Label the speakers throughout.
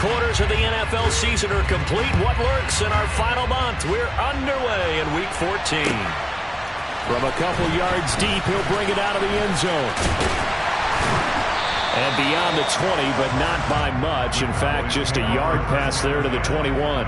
Speaker 1: quarters of the NFL season are complete. What lurks in our final month? We're underway in Week 14. From a couple yards deep, he'll bring it out of the end zone. And beyond the 20, but not by much. In fact, just a yard pass there to the 21.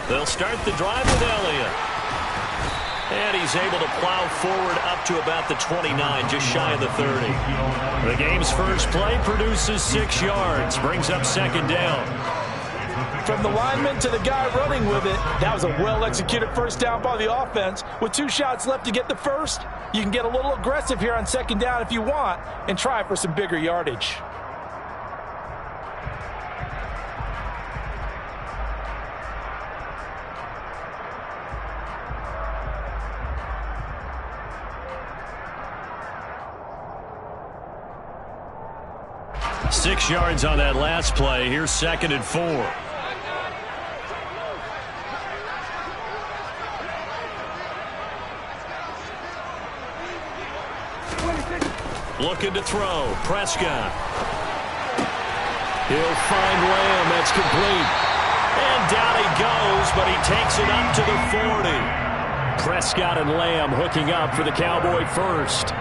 Speaker 1: They'll start the drive with Elliott. And he's able to plow forward up to about the 29, just shy of the 30. The game's first play produces 6 yards, brings up second down.
Speaker 2: From the lineman to the guy running with it, that was a well-executed first down by the offense. With 2 shots left to get the first, you can get a little aggressive here on second down if you want and try for some bigger yardage.
Speaker 1: Six yards on that last play. Here's 2nd and 4. Looking to throw. Prescott. He'll find Lamb. That's complete. And down he goes, but he takes it up to the 40. Prescott and Lamb hooking up for the Cowboy first.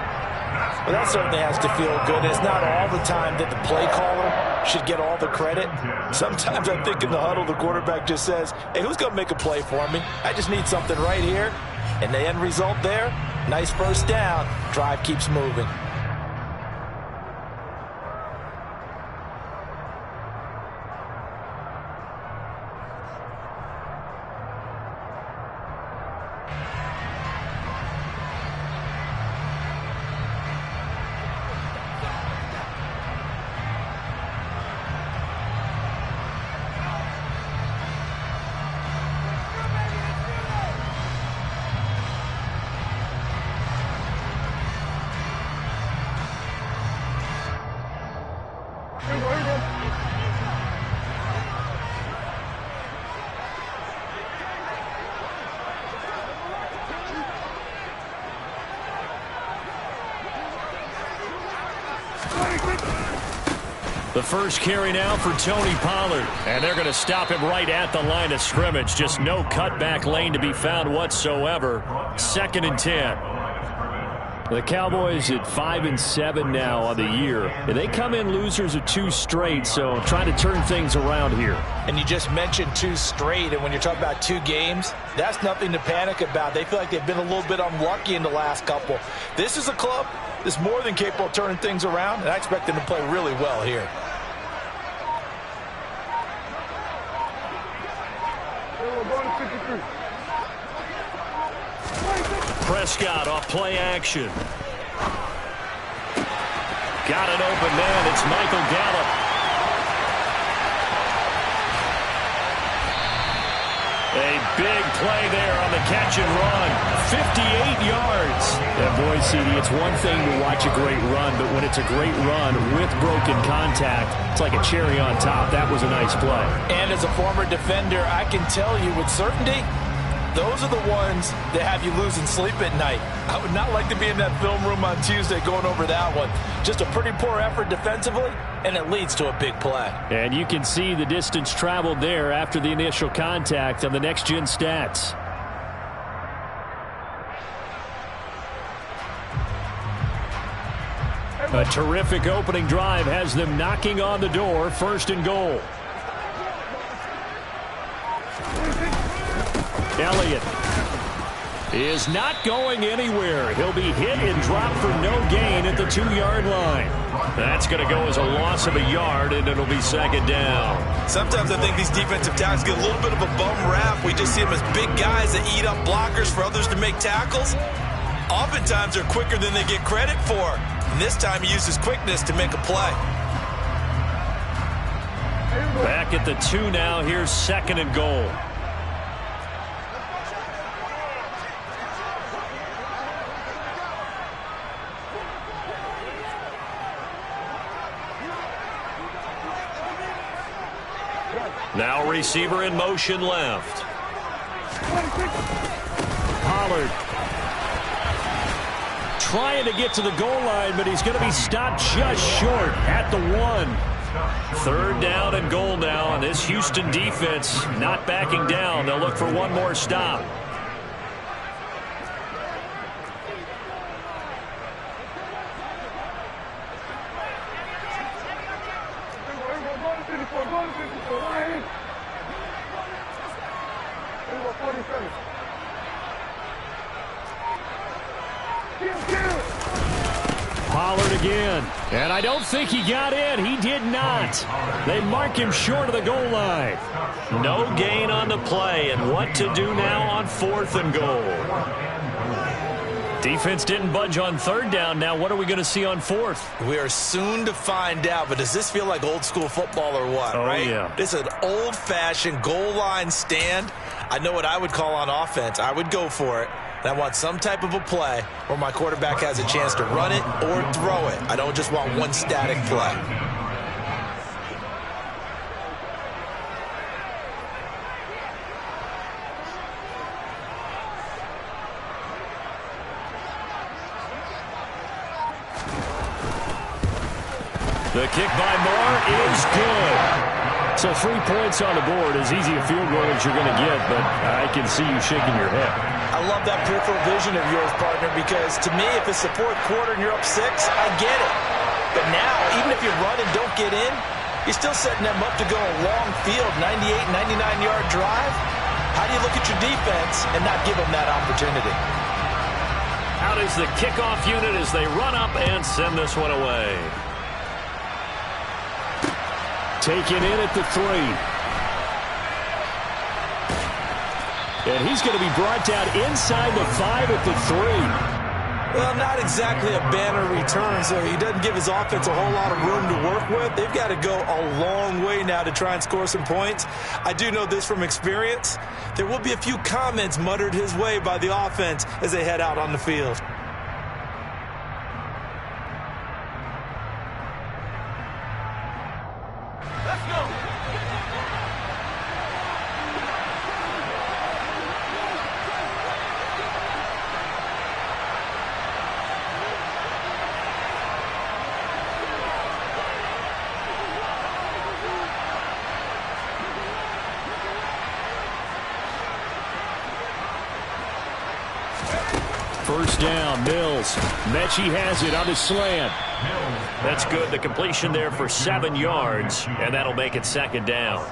Speaker 2: Well, that certainly has to feel good. It's not all the time that the play caller should get all the credit. Sometimes I think in the huddle, the quarterback just says, hey, who's going to make a play for me? I just need something right here. And the end result there, nice first down. Drive keeps moving.
Speaker 1: The first carry now for Tony Pollard. And they're going to stop him right at the line of scrimmage. Just no cutback lane to be found whatsoever. 2nd and 10. The Cowboys at 5-7 now on the year. And they come in losers of 2 straight, so trying to turn things around here.
Speaker 2: And you just mentioned 2 straight, and when you're talking about 2 games, that's nothing to panic about. They feel like they've been a little bit unlucky in the last couple. This is a club that's more than capable of turning things around, and I expect them to play really well here.
Speaker 1: Prescott off play action. Got an open man. It's Michael Gallup. A big play there on the catch and run. 58 yards. And boy, CD, it's one thing to watch a great run, but when it's a great run with broken contact, it's like a cherry on top. That was a nice play.
Speaker 2: And as a former defender, I can tell you with certainty, those are the ones that have you losing sleep at night. I would not like to be in that film room on Tuesday going over that one. Just a pretty poor effort defensively, and it leads to a big play.
Speaker 1: And you can see the distance traveled there after the initial contact on the next-gen stats. A terrific opening drive has them knocking on the door. 1st and goal. Elliott. is not going anywhere. He'll be hit and dropped for no gain at the 2-yard line. That's going to go as a loss of a yard, and it'll be second down.
Speaker 2: Sometimes I think these defensive tackles get a little bit of a bum rap. We just see them as big guys that eat up blockers for others to make tackles. Oftentimes they're quicker than they get credit for. And this time he used his quickness to make a play.
Speaker 1: Back at the 2 now. Here's second and goal. Now receiver in motion left. Pollard trying to get to the goal line, but he's going to be stopped just short at the 1. Third down and goal now, and this Houston defense not backing down. They'll look for one more stop. Pollard again, and I don't think he got in. He did not. They mark him short of the goal line. No gain on the play, and what to do now on 4th and goal. Defense didn't budge on 3rd down. Now what are we going to see on 4th?
Speaker 2: We are soon to find out, but does this feel like old school football or what, right?
Speaker 1: Yeah.
Speaker 2: This is an old-fashioned goal line stand. I know what I would call on offense. I would go for it. And I want some type of a play where my quarterback has a chance to run it or throw it. I don't just want one static play.
Speaker 1: The kick by Moore is good. So 3 points on the board, as easy a field goal as you're going to get, but I can see you shaking your head.
Speaker 2: I love that peripheral vision of yours, partner, because to me, if it's the 4th quarter and you're up 6, I get it. But now, even if you run and don't get in, you're still setting them up to go a long field, 98, 99-yard drive. How do you look at your defense and not give them that opportunity?
Speaker 1: Out is the kickoff unit as they run up and send this one away. Taken in at the 3. And he's going to be brought down inside the 5 at the 3.
Speaker 2: Well, not exactly a banner return, so he doesn't give his offense a whole lot of room to work with. They've got to go a long way now to try and score some points. I do know this from experience. There will be a few comments muttered his way by the offense as they head out on the field.
Speaker 1: First down, Mills. Mechie has it on the slant. That's good. The completion there for 7 yards, and that'll make it second down.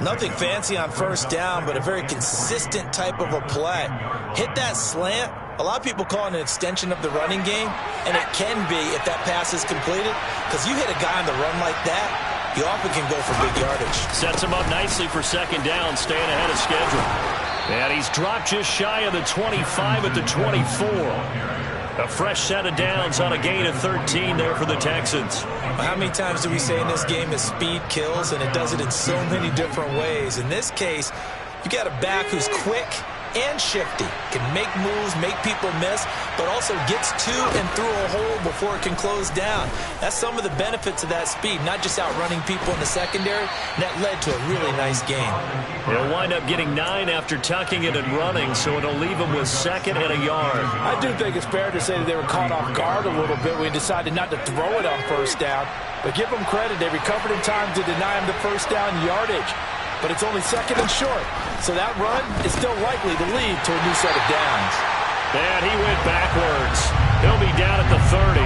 Speaker 2: Nothing fancy on first down, but a very consistent type of a play. Hit that slant. A lot of people call it an extension of the running game, and it can be if that pass is completed, because you hit a guy on the run like that, you often can go for big yardage.
Speaker 1: Sets him up nicely for second down, staying ahead of schedule. And he's dropped just shy of the 25 at the 24. A fresh set of downs on a gain of 13 there for the Texans.
Speaker 2: How many times do we say in this game that speed kills, and it does it in so many different ways? In this case, you got a back who's quick and shifty, can make moves, make people miss, but also gets to and through a hole before it can close down. That's some of the benefits of that speed, not just outrunning people in the secondary. And that led to a really nice game.
Speaker 1: He'll wind up getting 9 after tucking it and running, so it'll leave him with 2nd and a yard.
Speaker 2: I do think it's fair to say that they were caught off guard a little bit when he decided not to throw it on first down. But give them credit. They recovered in time to deny him the first down yardage. But it's only 2nd and short. So that run is still likely to lead to a new set of downs.
Speaker 1: And he went backwards. He'll be down at the 30.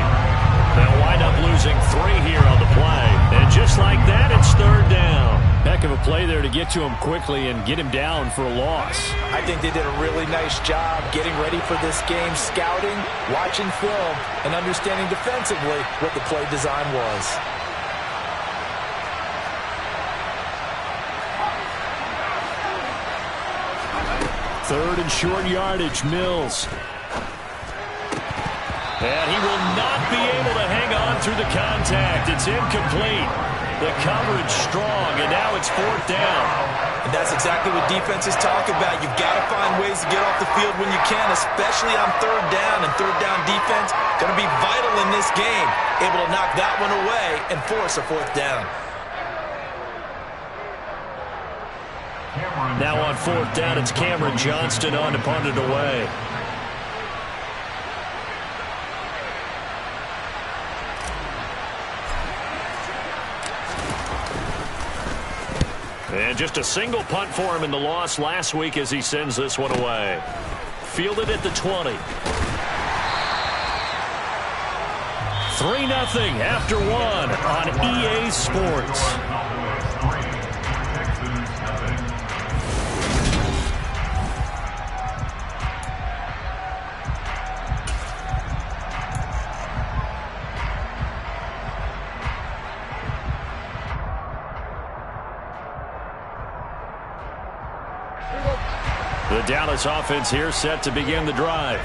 Speaker 1: They'll wind up losing 3 here on the play. And just like that, it's third down. Heck of a play there to get to him quickly and get him down for a loss.
Speaker 2: I think they did a really nice job getting ready for this game, scouting, watching film, and understanding defensively what the play design was.
Speaker 1: Third and short yardage, Mills. And he will not be able to hang on through the contact. It's incomplete. The coverage strong, and now it's fourth down.
Speaker 2: And that's exactly what defenses talk about. You've got to find ways to get off the field when you can, especially on third down. And third down defense going to be vital in this game. Able to knock that one away and force a fourth down.
Speaker 1: Now on fourth down, it's Cameron Johnston on to punt it away. And just a single punt for him in the loss last week as he sends this one away. Fielded at the 20. 3-0 after one on EA Sports. The Dallas offense here set to begin the drive.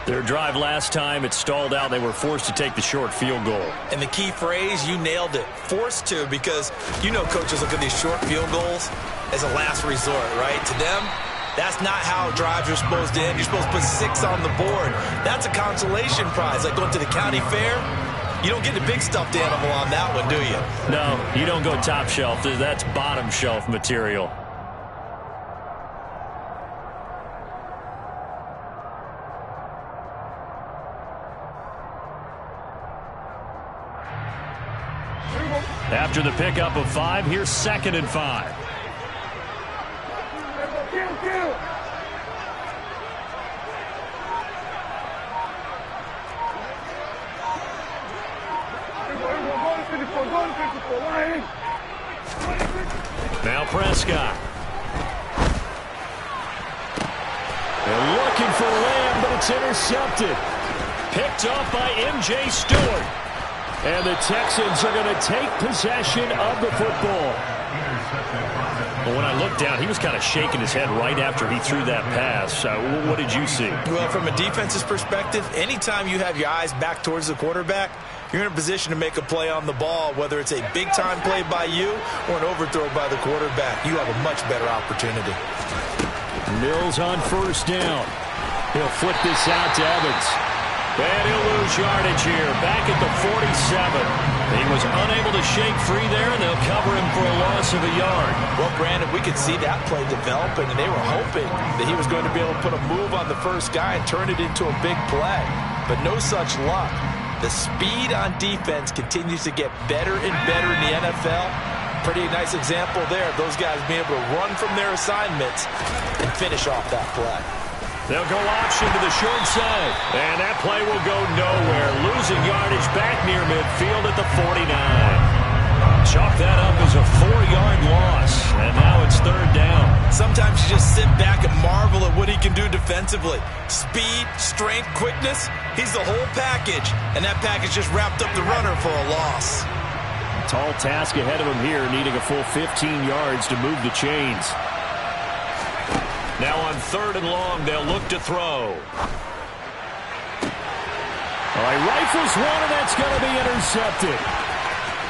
Speaker 1: Their drive last time, it stalled out. They were forced to take the short field goal.
Speaker 2: And the key phrase, you nailed it, forced to, because you know coaches look at these short field goals as a last resort, right? To them, that's not how drives are supposed to end. You're supposed to put 6 on the board. That's a consolation prize, like going to the county fair. You don't get the big stuffed animal on that one, do you?
Speaker 1: No, you don't go top shelf. That's bottom shelf material. After the pickup of 5, here's 2nd and 5. Now Prescott. They're looking for Lamb, but it's intercepted. Picked off by M.J. Stewart. And the Texans are going to take possession of the football. Well, when I looked down, he was kind of shaking his head right after he threw that pass. What did you see?
Speaker 2: Well, from a defense's perspective, anytime you have your eyes back towards the quarterback, you're in a position to make a play on the ball, whether it's a big-time play by you or an overthrow by the quarterback. You have a much better opportunity.
Speaker 1: Mills on first down. He'll flip this out to Evans. And he'll lose yardage here, back at the 47. He was unable to shake free there, and they'll cover him for a loss of a yard.
Speaker 2: Well, Brandon, we could see that play developing, and they were hoping that he was going to be able to put a move on the first guy and turn it into a big play. But no such luck. The speed on defense continues to get better and better in the NFL. Pretty nice example there of those guys being able to run from their assignments and finish off that play.
Speaker 1: They'll go option to the short side. And that play will go nowhere. Losing yardage back near midfield at the 49. Chalk that up as a 4-yard loss. And now it's third down.
Speaker 2: Sometimes you just sit back and marvel at what he can do defensively. Speed, strength, quickness. He's the whole package. And that package just wrapped up the runner for a loss.
Speaker 1: Tall task ahead of him here, needing a full 15 yards to move the chains. Now on third and long, they'll look to throw. All right, rifles one, and that's going to be intercepted.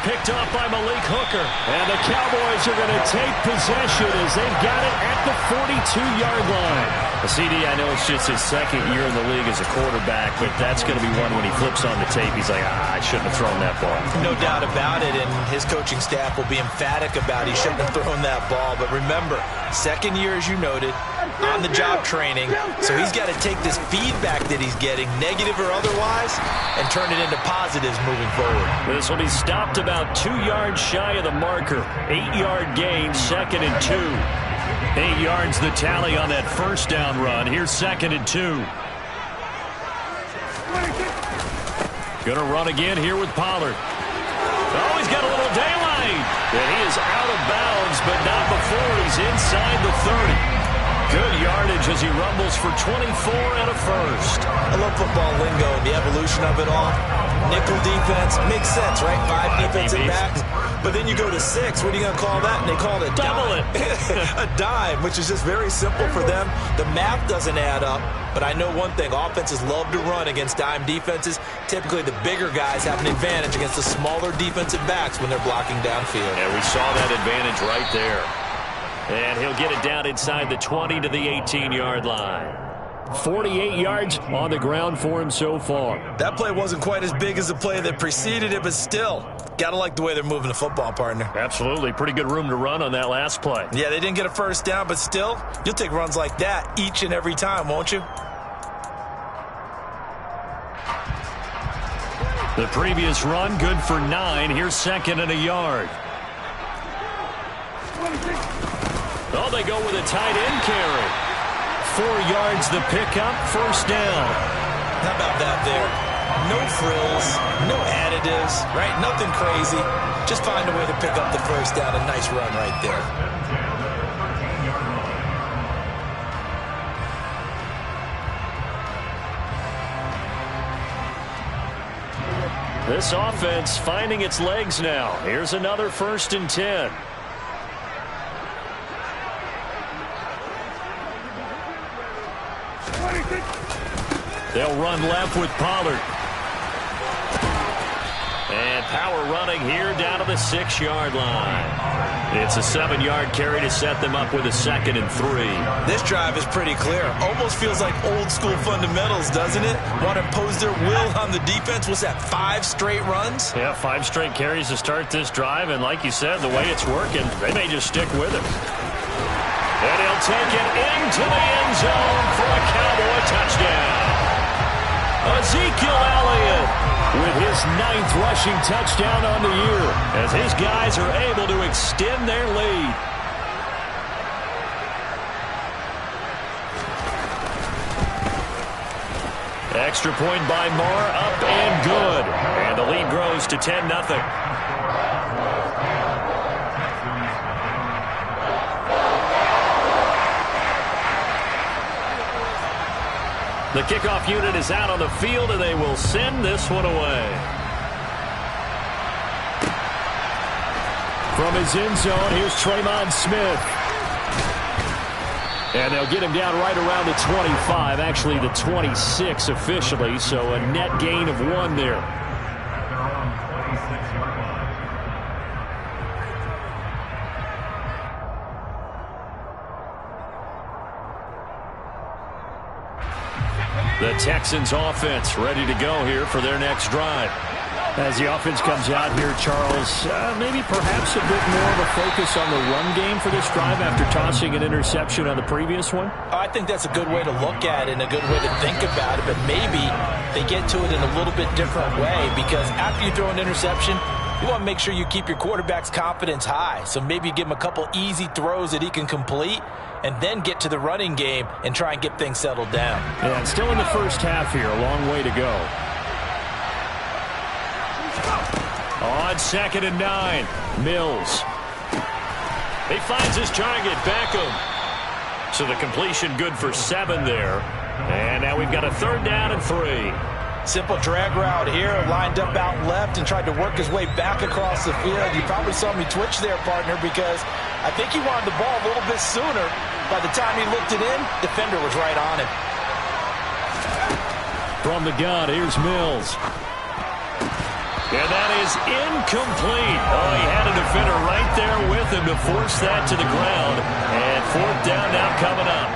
Speaker 1: Picked up by Malik Hooker. And the Cowboys are going to take possession as they've got it at the 42-yard line. CD, I know it's just his second year in the league as a quarterback, but that's going to be one when he flips on the tape. He's like, I shouldn't have thrown that ball.
Speaker 2: No doubt about it, and his coaching staff will be emphatic about he shouldn't have thrown that ball. But remember, second year, as you noted, on-the-job training, so he's got to take this feedback that he's getting, negative or otherwise, and turn it into positives moving forward.
Speaker 1: This will be stopped about 2 yards shy of the marker. 8-yard gain, 2nd and 2. 8 yards the tally on that first down run. Here's 2nd and 2. Gonna run again here with Pollard. Oh, he's got a little daylight. And he is out of bounds, but not before he's inside the 30. Good yardage as he rumbles for 24 and a first.
Speaker 2: I love football lingo and the evolution of it all. Nickel defense makes sense, right? 5 defensive backs. But then you go to 6. What are you going to call that? And they call it a
Speaker 1: double
Speaker 2: dime. A dime, which is just very simple for them. The math doesn't add up. But I know one thing. Offenses love to run against dime defenses. Typically, the bigger guys have an advantage against the smaller defensive backs when they're blocking downfield.
Speaker 1: And we saw that advantage right there. And he'll get it down inside the 20 to the 18-yard line. 48 yards on the ground for him so far.
Speaker 2: That play wasn't quite as big as the play that preceded it, but still, gotta like the way they're moving the football, partner.
Speaker 1: Absolutely. Pretty good room to run on that last play.
Speaker 2: Yeah, they didn't get a first down, but still, you'll take runs like that each and every time, won't you?
Speaker 1: The previous run, good for 9. Here's second and a yard. Oh, they go with a tight end carry. 4 yards the pickup, first down.
Speaker 2: How about that there? No frills, no additives, right? Nothing crazy. Just find a way to pick up the first down. A nice run right there.
Speaker 1: This offense finding its legs now. Here's another 1st and 10. They'll run left with Pollard. And power running here down to the 6-yard line. It's a 7-yard carry to set them up with a 2nd and 3.
Speaker 2: This drive is pretty clear. Almost feels like old school fundamentals, doesn't it? Want to impose their will on the defense. Was that 5 straight runs?
Speaker 1: Yeah, 5 straight carries to start this drive. And like you said, the way it's working, they may just stick with it. And he'll take it into the end zone for a Cowboy touchdown. Ezekiel Elliott with his 9th rushing touchdown on the year as his guys are able to extend their lead. Extra point by Moore, up and good. And the lead grows to 10-0. The kickoff unit is out on the field, and they will send this one away. From his end zone, here's Tremon Smith. And they'll get him down right around the 25, actually the 26 officially, so a net gain of 1 there. The Texans offense ready to go here for their next drive. As the offense comes out here, Charles, maybe perhaps a bit more of a focus on the run game for this drive after tossing an interception on the previous one?
Speaker 2: I think that's a good way to look at it and a good way to think about it, but maybe they get to it in a little bit different way because after you throw an interception, you want to make sure you keep your quarterback's confidence high. So maybe you give him a couple easy throws that he can complete and then get to the running game and try and get things settled down.
Speaker 1: Yeah, and still in the first half here, a long way to go. On 2nd and 9, Mills. He finds his target, Beckham. So the completion good for 7 there. And now we've got a 3rd down and 3.
Speaker 2: Simple drag route here, lined up out left and tried to work his way back across the field. You probably saw me twitch there, partner, because I think he wanted the ball a little bit sooner. By the time he looked it in, defender was right on him.
Speaker 1: From the gun, here's Mills. And that is incomplete. Oh, he had a defender right there with him to force that to the ground. And 4th down now coming up.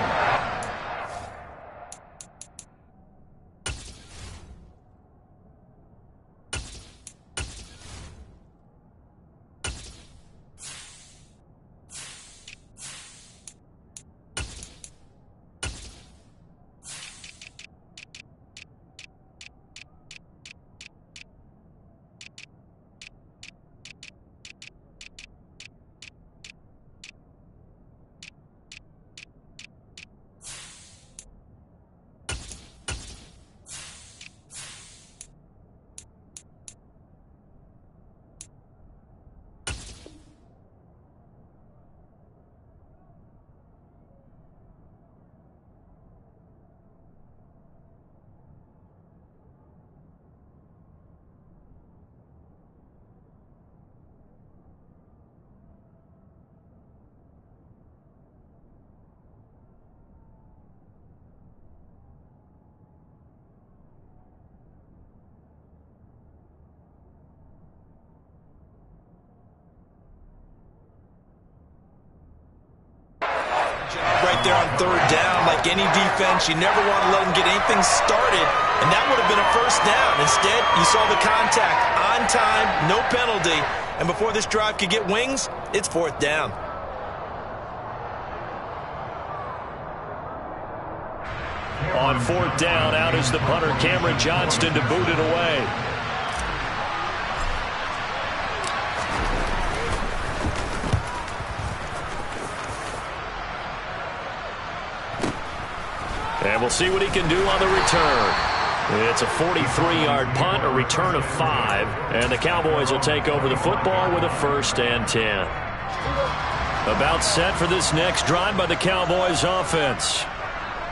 Speaker 2: third down. Like any defense, you never want to let them get anything started, and that would have been a first down. Instead, you saw the contact on time, no penalty, and before this drive could get wings, it's fourth down.
Speaker 1: On fourth down, out is the punter, Cameron Johnston, to boot it away. And we'll see what he can do on the return. It's a 43-yard punt, a return of 5, and the Cowboys will take over the football with a 1st and 10. About set for this next drive by the Cowboys offense.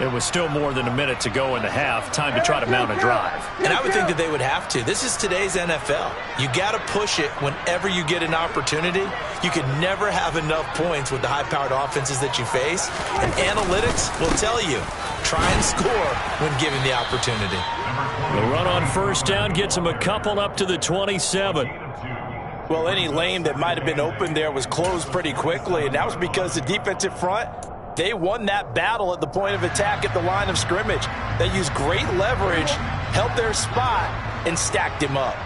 Speaker 1: It was still more than a minute to go in the half. Time to try to mount a drive.
Speaker 2: And I would think that they would have to. This is today's NFL. You got to push it whenever you get an opportunity. You can never have enough points with the high-powered offenses that you face. And analytics will tell you, try and score when given the opportunity.
Speaker 1: The run on first down gets him a couple up to the 27.
Speaker 2: Well, any lane that might have been open there was closed pretty quickly, and that was because the defensive front, they won that battle at the point of attack at the line of scrimmage. They used great leverage, held their spot, and stacked him up.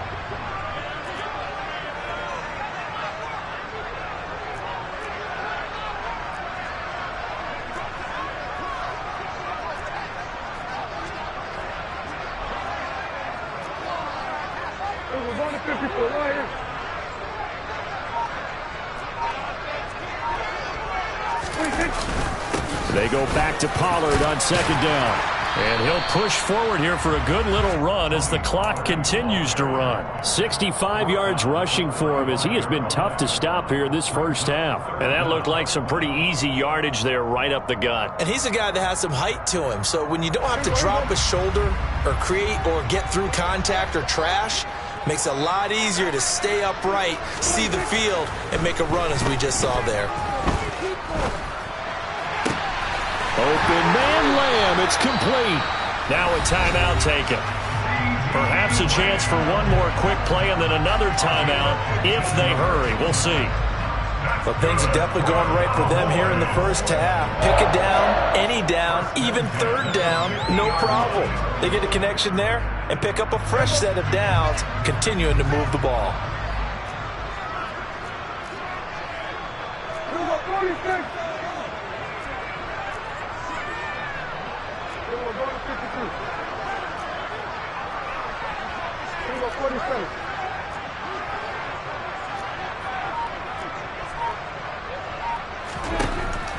Speaker 1: They go back to Pollard on second down. And he'll push forward here for a good little run as the clock continues to run. 65 yards rushing for him as he has been tough to stop here this first half. And that looked like some pretty easy yardage there right up the gut.
Speaker 2: And he's a guy that has some height to him. So when you don't have to drop a shoulder or create or get through contact or trash, makes it a lot easier to stay upright, see the field, and make a run as we just saw there.
Speaker 1: Open man Lamb. It's complete. Now a timeout taken. Perhaps a chance for one more quick play and then another timeout if they hurry. We'll see.
Speaker 2: But things are definitely going right for them here in the first half. Pick a down, any down, even third down, no problem. They get a connection there and pick up a fresh set of downs, continuing to move the ball.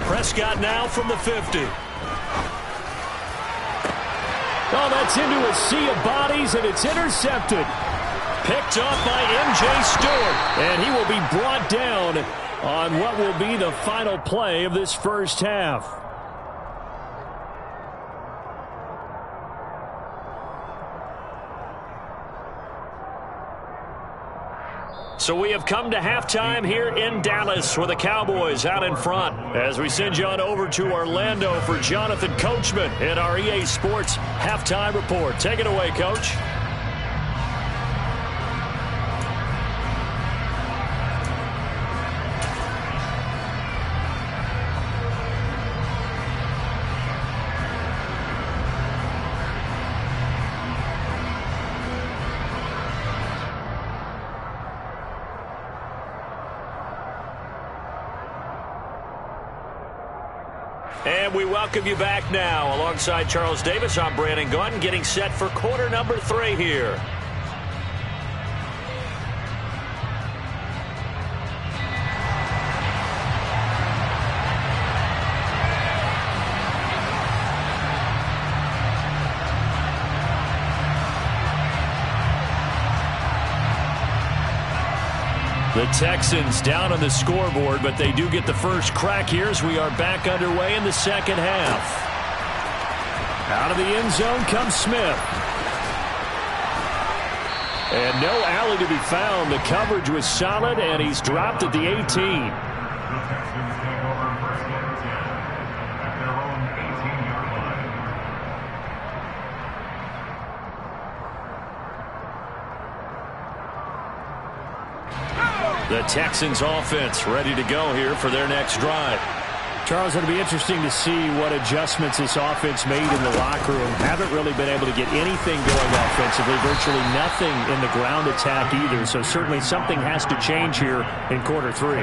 Speaker 1: Prescott now from the 50. Oh, that's into a sea of bodies, and it's intercepted. Picked off by M.J. Stewart, and he will be brought down on what will be the final play of this first half. So we have come to halftime here in Dallas with the Cowboys out in front as we send you on over to Orlando for Jonathan Coachman in our EA Sports Halftime Report. Take it away, Coach. And we welcome you back now. Alongside Charles Davis, I'm Brandon Gunn, getting set for quarter number 3 here. The Texans down on the scoreboard, but they do get the first crack here as we are back underway in the second half. Out of the end zone comes Smith. And no alley to be found. The coverage was solid, and he's dropped at the 18. The Texans offense ready to go here for their next drive. Charles, it'll be interesting to see what adjustments this offense made in the locker room. Haven't really been able to get anything going offensively, virtually nothing in the ground attack either. So certainly something has to change here in quarter 3.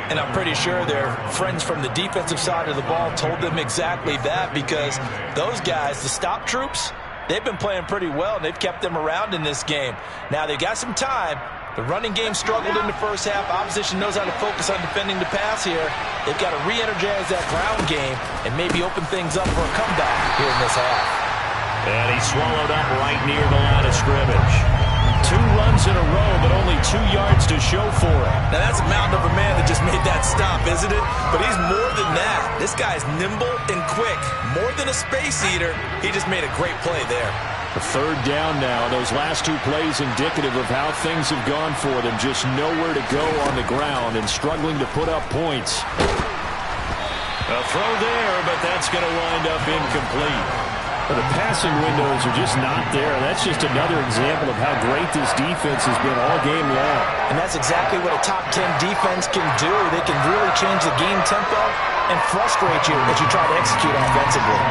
Speaker 2: And I'm pretty sure their friends from the defensive side of the ball told them exactly that, because those guys, the stop troops, they've been playing pretty well, and they've kept them around in this game. Now they've got some time. The running game struggled in the first half. Opposition knows how to focus on defending the pass here. They've got to re-energize that ground game and maybe open things up for a comeback here in this half.
Speaker 1: And he's swallowed up right near the line of scrimmage. 2 runs in a row, but only 2 yards to show for it.
Speaker 2: Now that's a mountain of a man that just made that stop, isn't it? But he's more than that. This guy's nimble and quick. More than a space eater, he just made a great play there.
Speaker 1: A 3rd down now. Those last 2 plays indicative of how things have gone for them. Just nowhere to go on the ground and struggling to put up points. A throw there, but that's going to wind up incomplete. Well, the passing windows are just not there. That's just another example of how great this defense has been all game long.
Speaker 2: And that's exactly what a top 10 defense can do. They can really change the game tempo and frustrate you as you try to execute offensively.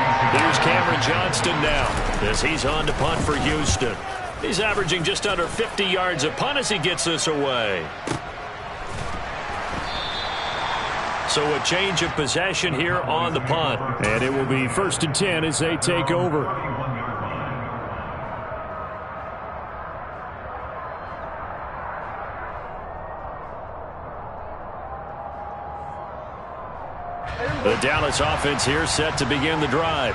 Speaker 1: Here's Cameron Johnston now as he's on to punt for Houston. He's averaging just under 50 yards a punt as he gets this away. So a change of possession here on the punt. And it will be 1st and 10 as they take over. The Dallas offense here set to begin the drive.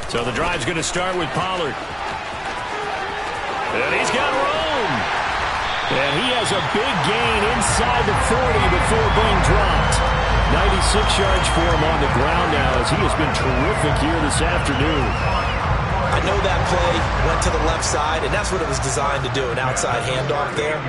Speaker 1: So the drive's going to start with Pollard. And he's got room. And he has a big gain inside the 40 before being dropped. 96 yards for him on the ground now as he has been terrific here this afternoon.
Speaker 2: I know that play went to the left side, and that's what it was designed to do, an outside handoff there.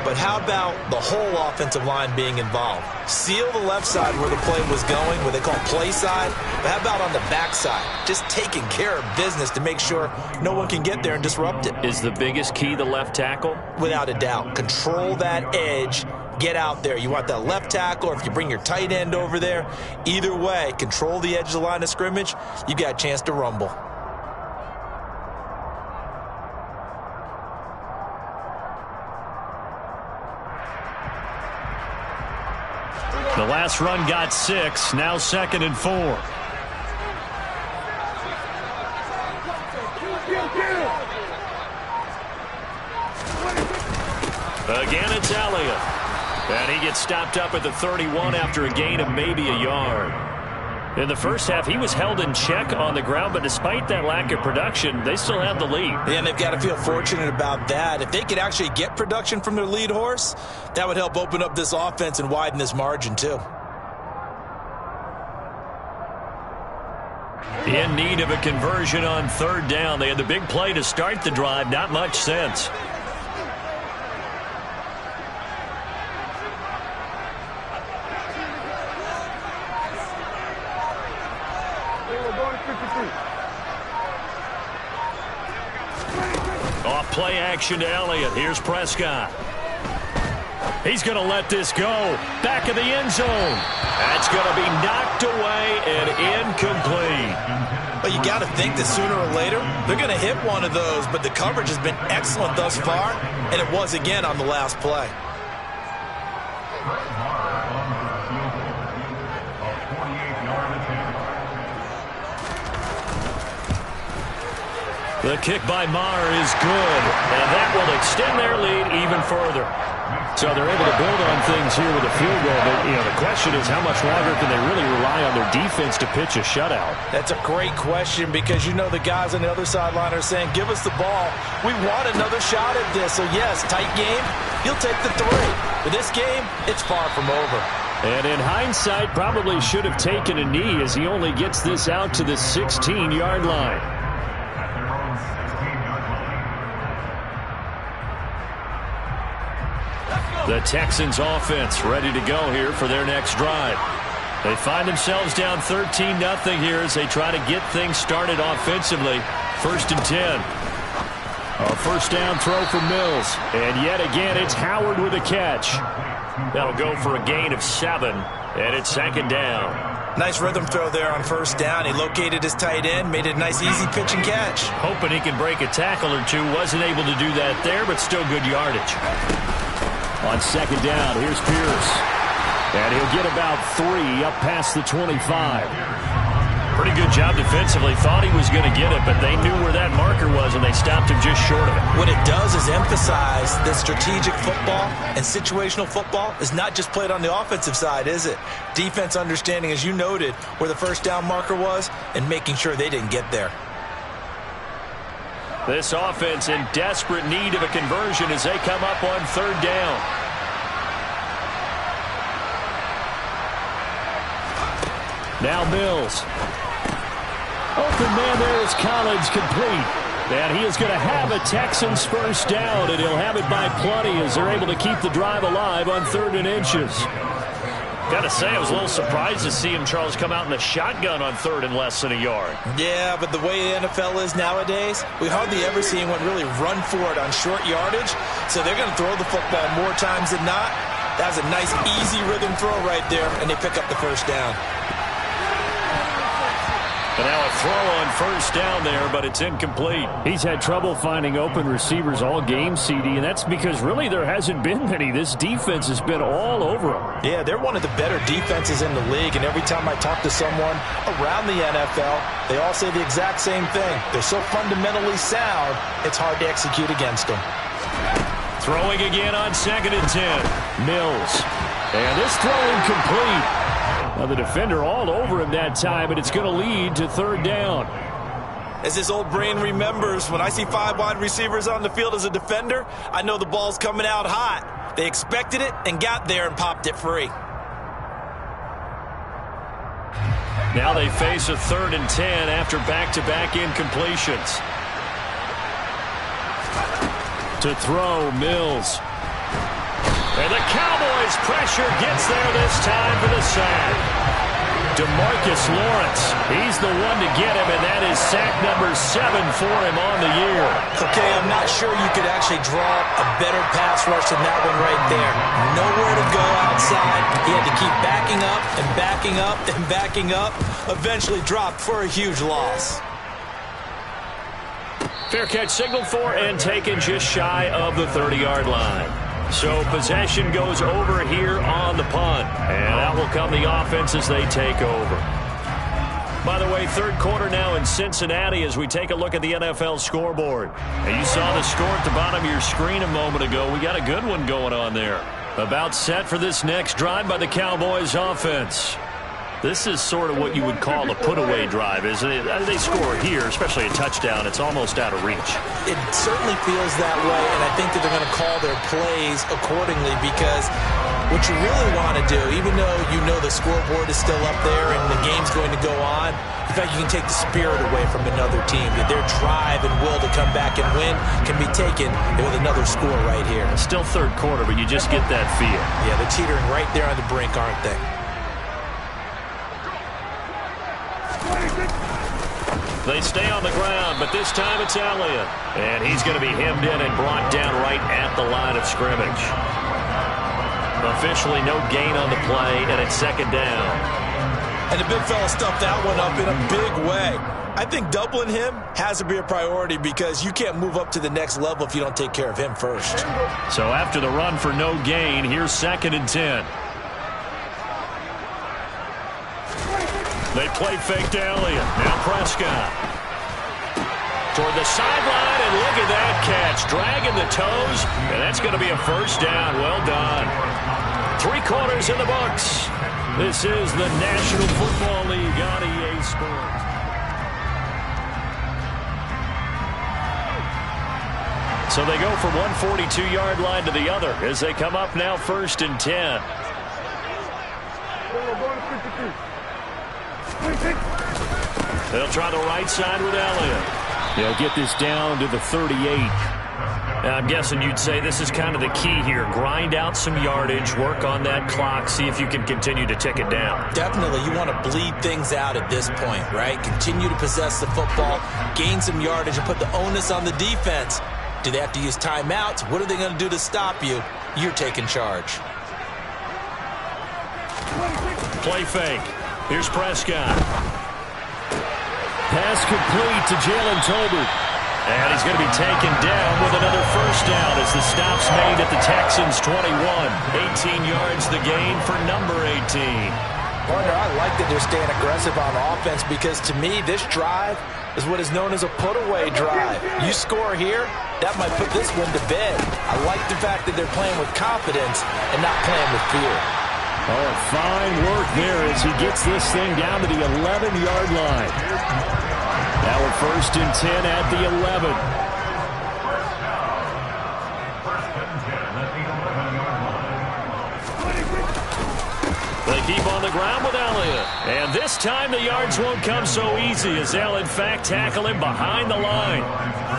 Speaker 2: But how about the whole offensive line being involved? Seal the left side where the play was going, what they call play side. But how about on the back side? Just taking care of business to make sure no one can get there and disrupt it.
Speaker 1: Is the biggest key the left tackle?
Speaker 2: Without a doubt. Control that edge. Get out there. You want that left tackle, or if you bring your tight end over there, either way, control the edge of the line of scrimmage, you got a chance to rumble.
Speaker 1: The last run got 6, now 2nd and 4. Again, it's Elliott. And he gets stopped up at the 31 after a gain of maybe a yard. In the first half, he was held in check on the ground, but despite that lack of production, they still have the lead.
Speaker 2: Yeah, and they've got to feel fortunate about that. If they could actually get production from their lead horse, that would help open up this offense and widen this margin too.
Speaker 1: In need of a conversion on 3rd down. They had the big play to start the drive, not much sense. Off play action to Elliott. Here's Prescott. He's going to let this go. Back of the end zone. That's going to be knocked away and incomplete.
Speaker 2: But you got to think that sooner or later, they're going to hit one of those. But the coverage has been excellent thus far, and it was again on the last play.
Speaker 1: The kick by Maher is good, and that will extend their lead even further. So they're able to build on things here with a field goal, but the question is how much longer can they really rely on their defense to pitch a shutout?
Speaker 2: That's a great question, because the guys on the other sideline are saying, give us the ball. We want another shot at this. So yes, tight game, you'll take the 3. But this game, it's far from over.
Speaker 1: And in hindsight, probably should have taken a knee as he only gets this out to the 16-yard line. The Texans offense ready to go here for their next drive. They find themselves down 13-0 here as they try to get things started offensively. 1st and 10. A first down throw for Mills. And yet again, it's Howard with a catch. That'll go for a gain of 7, and it's second down.
Speaker 2: Nice rhythm throw there on first down. He located his tight end, made it a nice easy pitch and catch.
Speaker 1: Hoping he can break a tackle or two. Wasn't able to do that there, but still good yardage. On second down, here's Pierce. And he'll get about 3 up past the 25. Pretty good job defensively. Thought he was going to get it, but they knew where that marker was, and they stopped him just short of it.
Speaker 2: What it does is emphasize that strategic football and situational football is not just played on the offensive side, is it? Defense understanding, as you noted, where the first down marker was and making sure they didn't get there.
Speaker 1: This offense in desperate need of a conversion as they come up on third down. Now Mills. Open man there is Collins, complete. And he is going to have a Texans first down, and he'll have it by plenty as they're able to keep the drive alive on 3rd and inches. Got to say, I was a little surprised to see him, Charles, come out in the shotgun on 3rd and less than a yard.
Speaker 2: Yeah, but the way the NFL is nowadays, we hardly ever see anyone really run for it on short yardage. So they're going to throw the football more times than not. That was a nice, easy rhythm throw right there, and they pick up the first down.
Speaker 1: And now a throw on first down there, but it's incomplete. He's had trouble finding open receivers all game, CD, and that's because really there hasn't been many. This defense has been all over him.
Speaker 2: Yeah, they're one of the better defenses in the league, and every time I talk to someone around the NFL, they all say the exact same thing. They're so fundamentally sound, it's hard to execute against them.
Speaker 1: Throwing again on 2nd and 10. Mills. And this throw incomplete. Now the defender all over him that time, and it's going to lead to 3rd down.
Speaker 2: As this old brain remembers, when I see 5 wide receivers on the field as a defender, I know the ball's coming out hot. They expected it and got there and popped it free.
Speaker 1: Now they face a 3rd and 10 after back-to-back incompletions. To throw, Mills. And the Cowboys' pressure gets there this time for the sack. DeMarcus Lawrence, he's the one to get him, and that is sack number 7 for him on the year.
Speaker 2: Okay, I'm not sure you could actually draw a better pass rush than that one right there. Nowhere to go outside. He had to keep backing up and backing up and backing up. Eventually dropped for a huge loss.
Speaker 1: Fair catch signaled for and taken just shy of the 30-yard line. So possession goes over here on the punt. And out will come the offense as they take over. By the way, 3rd quarter now in Cincinnati as we take a look at the NFL scoreboard. And you saw the score at the bottom of your screen a moment ago. We got a good one going on there. About set for this next drive by the Cowboys offense. This is sort of what you would call a put-away drive, isn't it? They score here, especially a touchdown. It's almost out of reach.
Speaker 2: It certainly feels that way, and I think that they're going to call their plays accordingly because what you really want to do, even though you know the scoreboard is still up there and the game's going to go on, in fact, you can take the spirit away from another team, that their drive and will to come back and win can be taken with another score right here.
Speaker 1: Still 3rd quarter, but you just get that feel.
Speaker 2: Yeah, they're teetering right there on the brink, aren't they?
Speaker 1: They stay on the ground, but this time it's Elliott. And he's going to be hemmed in and brought down right at the line of scrimmage. Officially no gain on the play, and it's 2nd down.
Speaker 2: And the big fella stuffed that one up in a big way. I think doubling him has to be a priority because you can't move up to the next level if you don't take care of him first.
Speaker 1: So after the run for no gain, here's 2nd and 10. They play fake to Elliott. Now Prescott. Toward the sideline, and look at that catch. Dragging the toes, and that's going to be a first down. Well done. 3 quarters in the books. This is the National Football League on EA Sports. So they go from one 42-yard line to the other as they come up now 1st and 10. They'll try the right side with Elliott. They'll get this down to the 38. Now, I'm guessing you'd say this is kind of the key here. Grind out some yardage, work on that clock, see if you can continue to tick it down.
Speaker 2: Definitely. You want to bleed things out at this point, right? Continue to possess the football, gain some yardage, and put the onus on the defense Do they have to use timeouts? What are they going to do to stop you? You're taking charge.
Speaker 1: Play fake. Here's Prescott. Pass complete to Jalen Tolbert. And he's going to be taken down with another first down as the stop's made at the Texans' 21. 18 yards the gain for number 18.
Speaker 2: Partner, I like that they're staying aggressive on offense because to me, this drive is what is known as a put-away drive. You score here, that might put this one to bed. I like the fact that they're playing with confidence and not playing with fear.
Speaker 1: Oh, fine work there as he gets this thing down to the 11-yard line. Now we're 1st and 10 at the 11. They keep on the ground with Elliott. And this time the yards won't come so easy as they'll in fact tackle him behind the line.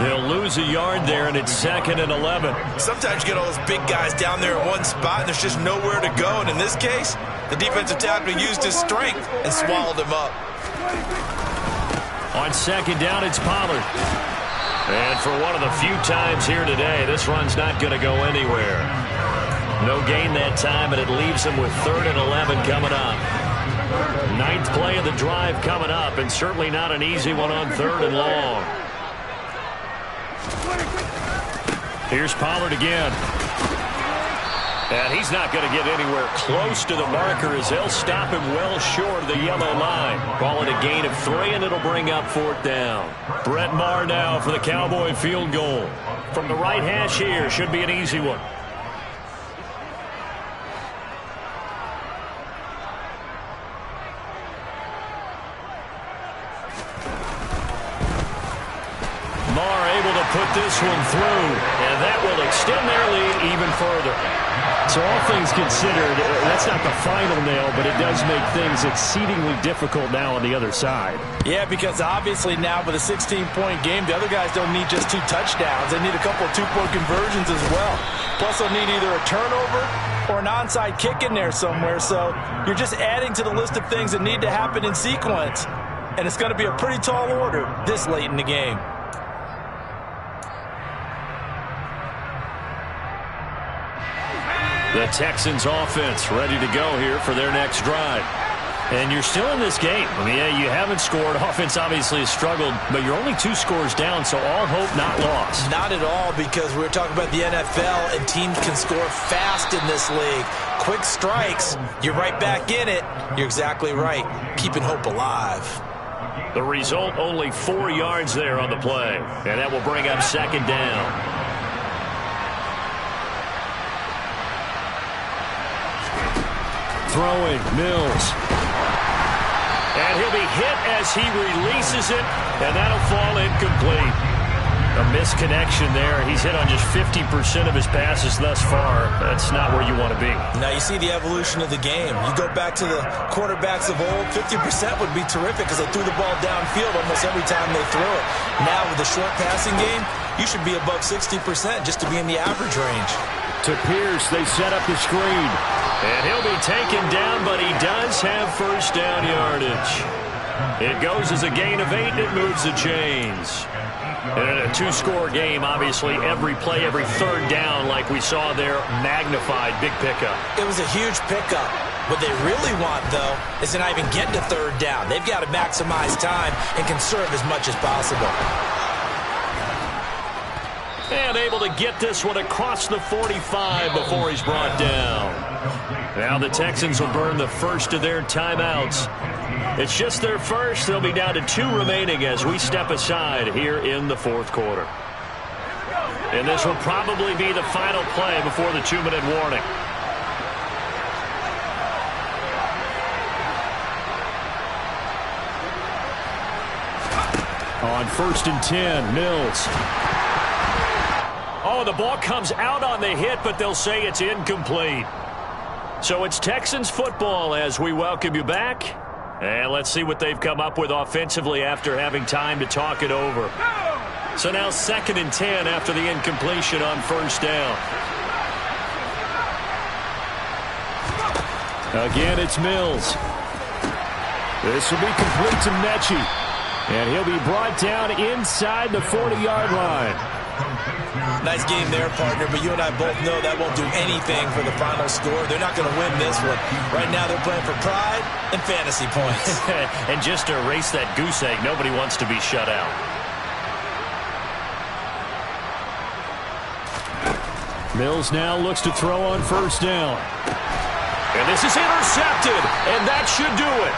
Speaker 1: They'll lose a yard there, and it's 2nd and 11.
Speaker 2: Sometimes you get all those big guys down there in one spot, and there's just nowhere to go. And in this case, the defensive tackle used his strength and swallowed him up.
Speaker 1: On 2nd down, it's Pollard. And for one of the few times here today, this run's not going to go anywhere. No gain that time, and it leaves him with 3rd and 11 coming up. 9th play of the drive coming up, and certainly not an easy one on 3rd and long. Here's Pollard again. And he's not going to get anywhere close to the marker as they'll stop him well short of the yellow line. Call it a gain of 3, and it'll bring up 4th down. Brett Maher now for the Cowboy field goal. From the right hash here, should be an easy one. Maher able to put this one through, and that will extend their lead even further. So all things considered, that's not the final nail, but it does make things exceedingly difficult now on the other side.
Speaker 2: Yeah, because obviously now with a 16-point game, the other guys don't need just 2 touchdowns. They need a couple of 2-point conversions as well. Plus they'll need either a turnover or an onside kick in there somewhere. So you're just adding to the list of things that need to happen in sequence. And it's going to be a pretty tall order this late in the game.
Speaker 1: The Texans offense ready to go here for their next drive. And you're still in this game. I mean, yeah, you haven't scored. Offense obviously has struggled, but you're only 2 scores down, so all hope not lost.
Speaker 2: Not at all, because we're talking about the NFL, and teams can score fast in this league. Quick strikes, you're right back in it. You're exactly right. Keeping hope alive.
Speaker 1: The result, only 4 yards there on the play. And that will bring up 2nd down. Throwing, Mills. And he'll be hit as he releases it, and that'll fall incomplete. A misconnection there. He's hit on just 50% of his passes thus far. That's not where you want to be.
Speaker 2: Now you see the evolution of the game. You go back to the quarterbacks of old, 50% would be terrific because they threw the ball downfield almost every time they threw it. Now with the short passing game, you should be above 60% just to be in the average range.
Speaker 1: To Pierce, they set up the screen. And he'll be taken down, but he does have first down yardage. It goes as a gain of 8, and it moves the chains. And in a 2-score game, obviously, every play, every 3rd down, like we saw there, magnified. Big pickup.
Speaker 2: It was a huge pickup. What they really want, though, is to not even get to 3rd down. They've got to maximize time and conserve as much as possible.
Speaker 1: And able to get this one across the 45 before he's brought down. Now the Texans will burn the first of their timeouts. It's just their first. They'll be down to 2 remaining as we step aside here in the 4th quarter. And this will probably be the final play before the 2-minute warning. On 1st and 10, Mills. Oh, the ball comes out on the hit, but they'll say it's incomplete. So it's Texans football as we welcome you back. And let's see what they've come up with offensively after having time to talk it over. So now 2nd and 10 after the incompletion on 1st down. Again, it's Mills. This will be complete to Mechie. And he'll be brought down inside the 40-yard line.
Speaker 2: Nice game there, partner, but you and I both know that won't do anything for the final score. They're not going to win this one. Right now they're playing for pride and fantasy points.
Speaker 1: And just to erase that goose egg, nobody wants to be shut out. Mills now looks to throw on first down. And this is intercepted, and that should do it.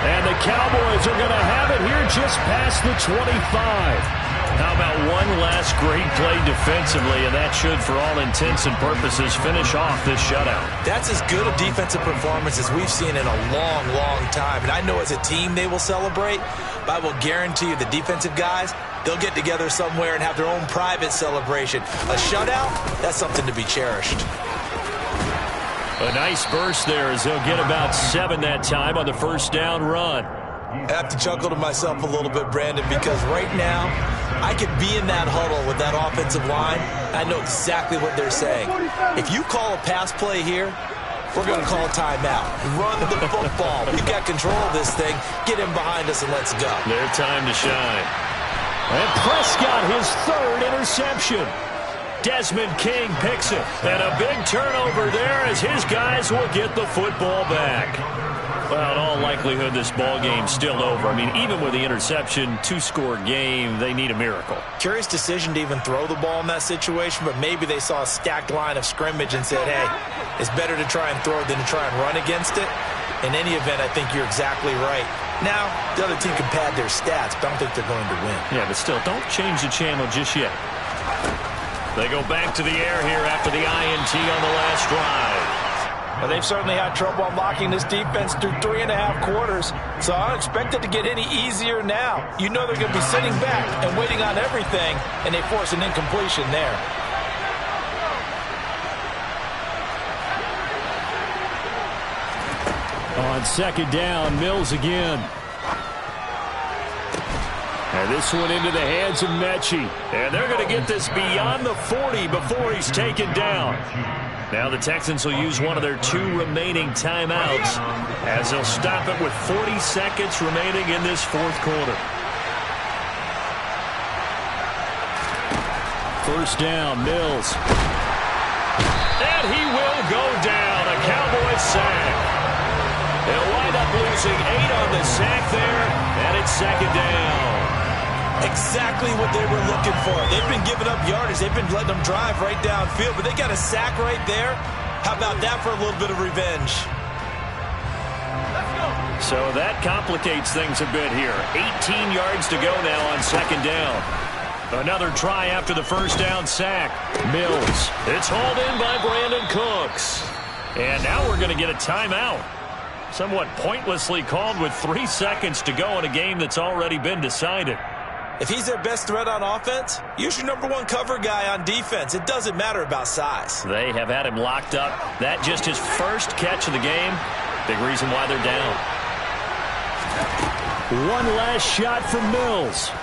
Speaker 1: And the Cowboys are going to have it here just past the 25. How about one last great play defensively, and that should, for all intents and purposes, finish off this shutout.
Speaker 2: That's as good a defensive performance as we've seen in a long, long time. And I know as a team they will celebrate, but I will guarantee you the defensive guys, they'll get together somewhere and have their own private celebration. A shutout, that's something to be cherished.
Speaker 1: A nice burst there as they'll get about 7 that time on the first down run.
Speaker 2: I have to chuckle to myself a little bit, Brandon, because right now I could be in that huddle with that offensive line. I know exactly what they're saying. If you call a pass play here, we're going to call a timeout. Run the football. We've got control of this thing. Get him behind us and let's go.
Speaker 1: Their time to shine. And Prescott, his 3rd interception. Desmond King picks it. And a big turnover there as his guys will get the football back. Well, in all likelihood, this ball game's still over. I mean, even with the interception, 2-score game, they need a miracle.
Speaker 2: Curious decision to even throw the ball in that situation, but maybe they saw a stacked line of scrimmage and said, hey, it's better to try and throw it than to try and run against it. In any event, I think you're exactly right. Now, the other team can pad their stats, but I don't think they're going to win.
Speaker 1: Yeah, but still, don't change the channel just yet. They go back to the air here after the INT on the last drive.
Speaker 2: Well, they've certainly had trouble unlocking this defense through 3.5 quarters, so I don't expect it to get any easier now. You know they're going to be sitting back and waiting on everything, and they force an incompletion there.
Speaker 1: On second down, Mills again. And this one into the hands of Mechie. And they're going to get this beyond the 40 before he's taken down. Now the Texans will use one of their 2 remaining timeouts as they'll stop it with 40 seconds remaining in this 4th quarter. First down, Mills. And he will go down. A Cowboys sack. They'll wind up losing 8 on the sack there, and it's second down.
Speaker 2: Exactly what they were looking for. They've been giving up yardage. They've been letting them drive right downfield, but they got a sack right there. How about that for a little bit of revenge?
Speaker 1: So that complicates things a bit here. 18 yards to go now on second down. Another try after the first down sack. Mills. It's hauled in by Brandon Cooks. And now we're going to get a timeout. Somewhat pointlessly called with 3 seconds to go in a game that's already been decided.
Speaker 2: If he's their best threat on offense, use your #1 cover guy on defense. It doesn't matter about size.
Speaker 1: They have had him locked up. That just his first catch of the game. Big reason why they're down. One last shot from Mills.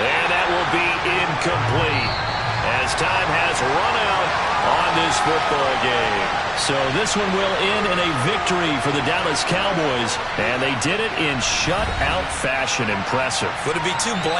Speaker 1: And that will be incomplete as time has run out on this football game. So this one will end in a victory for the Dallas Cowboys, and they did it in shutout fashion. Impressive.
Speaker 2: Would it be too bland?